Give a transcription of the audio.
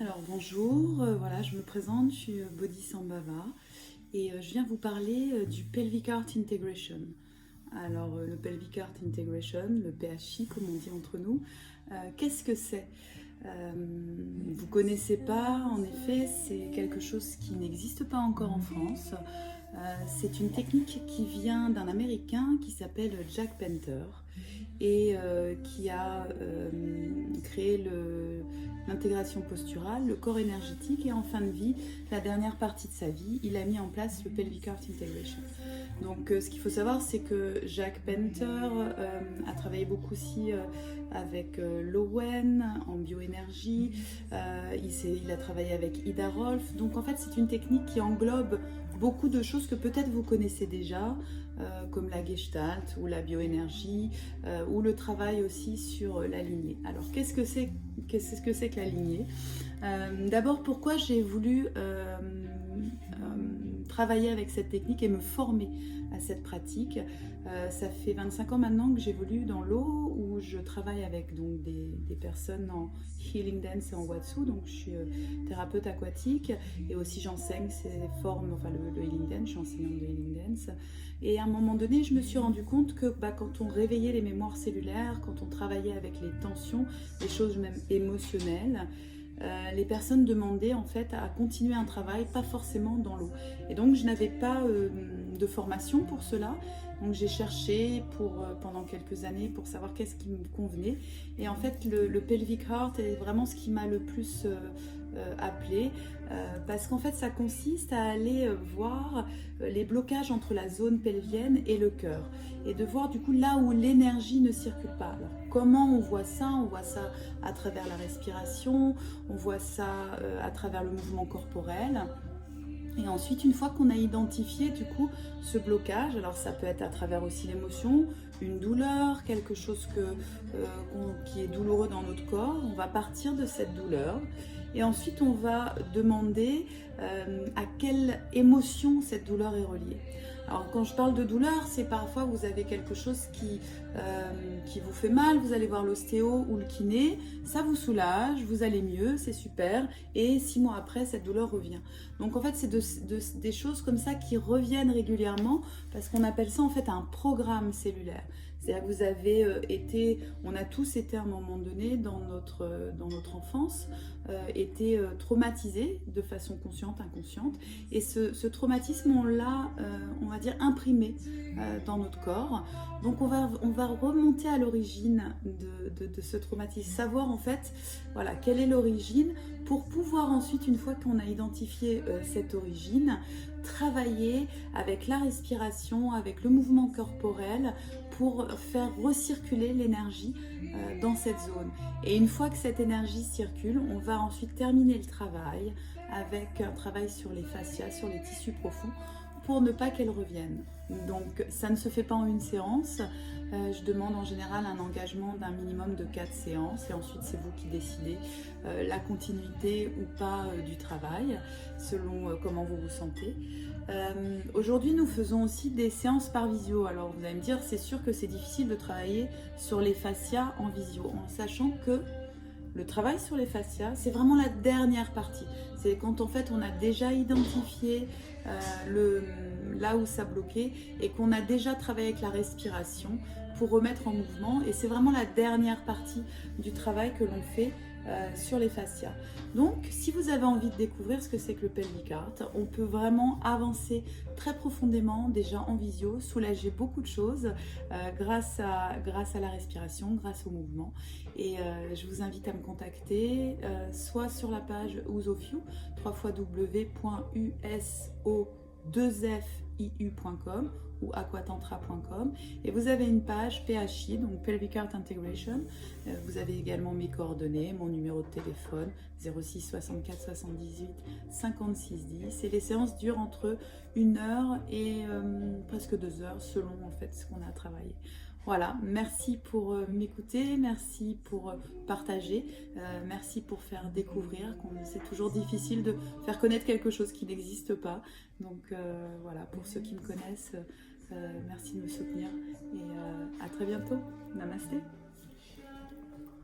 Alors bonjour, voilà, je me présente, je suis Bodhi Sambhava et je viens vous parler du Pelvic Heart Integration. Alors le Pelvic Heart Integration, le PHI comme on dit entre nous, qu'est-ce que c'est? Vous connaissez pas, en effet, c'est quelque chose qui n'existe pas encore en France. C'est une technique qui vient d'un Américain qui s'appelle Jack Painter et qui a créé l'intégration posturale, le corps énergétique et en fin de vie, la dernière partie de sa vie, il a mis en place le Pelvic Heart Integration. Donc ce qu'il faut savoir, c'est que Jack Painter a travaillé beaucoup aussi avec Lowen en bioénergie, il a travaillé avec Ida Rolf, donc en fait c'est une technique qui englobe beaucoup de choses que peut-être vous connaissez déjà, comme la gestalt ou la bioénergie, ou le travail aussi sur la lignée. Alors qu'est-ce que c'est que la lignée? D'abord, pourquoi j'ai voulu travailler avec cette technique et me former à cette pratique? Ça fait 25 ans maintenant que j'évolue dans l'eau, où je travaille avec donc, des personnes en healing dance et en watsu, donc je suis thérapeute aquatique et aussi j'enseigne ces formes, enfin le healing dance, je suis enseignante de healing dance. Et à un moment donné, je me suis rendu compte que quand on réveillait les mémoires cellulaires, quand on travaillait avec les tensions, les choses même émotionnelles, les personnes demandaient en fait à continuer un travail, pas forcément dans l'eau. Et donc je n'avais pas de formation pour cela. Donc j'ai cherché pendant quelques années pour savoir qu'est-ce qui me convenait. Et en fait le pelvic heart est vraiment ce qui m'a le plus appelé, parce qu'en fait ça consiste à aller voir les blocages entre la zone pelvienne et le cœur et de voir du coup là où l'énergie ne circule pas. Alors comment on voit ça? On voit ça à travers la respiration, on voit ça à travers le mouvement corporel. Et ensuite, une fois qu'on a identifié du coup ce blocage, alors ça peut être à travers aussi l'émotion, une douleur, quelque chose qui est douloureux dans notre corps, on va partir de cette douleur et ensuite on va demander à quelle émotion cette douleur est reliée. Alors quand je parle de douleur, c'est parfois vous avez quelque chose qui vous fait mal, vous allez voir l'ostéo ou le kiné, ça vous soulage, vous allez mieux, c'est super, et 6 mois après, cette douleur revient. Donc en fait, c'est des choses comme ça qui reviennent régulièrement, parce qu'on appelle ça en fait un programme cellulaire. C'est-à-dire que vous avez on a tous été à un moment donné dans notre enfance, été traumatisés de façon consciente, inconsciente, et ce traumatisme, on l'a, on va dire, imprimé dans notre corps. Donc on va remonter à l'origine de ce traumatisme, savoir en fait, voilà, quelle est l'origine, pour pouvoir ensuite, une fois qu'on a identifié cette origine, travailler avec la respiration, avec le mouvement corporel, pour faire recirculer l'énergie dans cette zone. Et une fois que cette énergie circule, on va ensuite terminer le travail avec un travail sur les fascias, sur les tissus profonds, pour ne pas qu'elles reviennent. Donc ça ne se fait pas en une séance. Je demande en général un engagement d'un minimum de 4 séances et ensuite c'est vous qui décidez la continuité ou pas du travail selon comment vous vous sentez. Aujourd'hui nous faisons aussi des séances par visio. Alors vous allez me dire, c'est sûr que c'est difficile de travailler sur les fascias en visio, en sachant que le travail sur les fascias, c'est vraiment la dernière partie. C'est quand en fait on a déjà identifié là où ça bloquait et qu'on a déjà travaillé avec la respiration pour remettre en mouvement. Et c'est vraiment la dernière partie du travail que l'on fait sur les fascias. Donc, si vous avez envie de découvrir ce que c'est que le pelvic heart, on peut vraiment avancer très profondément déjà en visio, soulager beaucoup de choses grâce à la respiration, grâce au mouvement. Et je vous invite à me contacter soit sur la page Usofiu, www.uso2fiu.com ou aquatantra.com, et vous avez une page PHI, donc Pelvic Heart Integration. Vous avez également mes coordonnées, mon numéro de téléphone 06 64 78 56 10, et les séances durent entre 1 heure et presque 2 heures selon en fait ce qu'on a travaillé. Voilà, merci pour m'écouter, merci pour partager, merci pour faire découvrir, c'est toujours difficile de faire connaître quelque chose qui n'existe pas. Donc voilà, pour ceux qui me connaissent, merci de me soutenir et à très bientôt. Namasté.